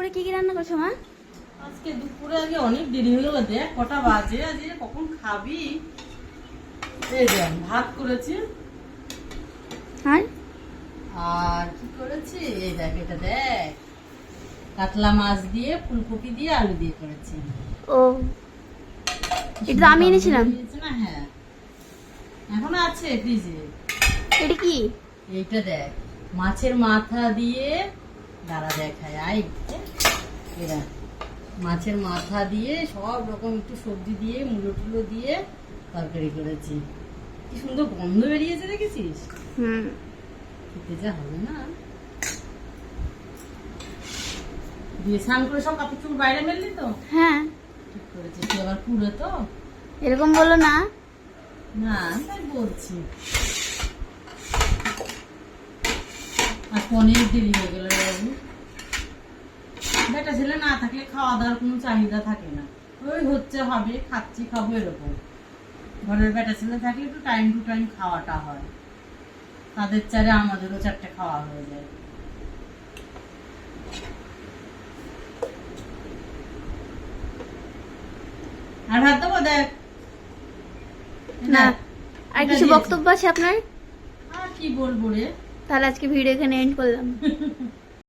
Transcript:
দুপুরে কি কি রান্না করছো মা? আজকে দুপুরে আগে অনেক দেরি হয়ে গেল, দেখ কটা বাজে, আজকে কখন খাবি। এই দেখ ভাত করেছি আর কি করেছি, এই দেখ এটা দেখ কাতলা মাছ দিয়ে ফুলকপি দিয়ে আলু দিয়ে করেছি। ও এটা তো আমি এনেছিলাম না, হ্যাঁ এখনো আছে ফ্রিজে। এটা কি? এইটা দেখ মাছের মাথা দিয়ে, দাঁড়া দেখায় আই, এরা মাছের মাথা দিয়ে সব রকম একটু সবজি দিয়ে মুলো টুলো দিয়ে তরকারি করেছি। কি সুন্দর গন্ধ বেরিয়েছে দেখেছিস? খেতে যা হবে না। দিয়ে স্নান করে সব কাপড় চোপড় বাইরে মেললি তো? হ্যাঁ ঠিক করেছি। তুই আবার পুরো তো এরকম বলো না। না তাই বলছি। আর অনেক দেরি হয়ে গেল বাবু। বেটা ছেলে না থাকলে খাওয়া দাওয়ার কোনো চাহিদা থাকে না, ওই হচ্ছে হবে খাচ্ছি খাবো এরকম। ঘরের বেটা ছেলে থাকলে একটু টাইম টু টাইম খাওয়াটা হয়, তাদের চারে আমাদেরও চারটে খাওয়া হয়ে যায়। আর ভাত দেবো দেখ না আর কিছু বক্তব্য আছে আপনার? আর কি বলবো রে। তাহলে আজকে ভিডিও এখানে এন্ড করলাম।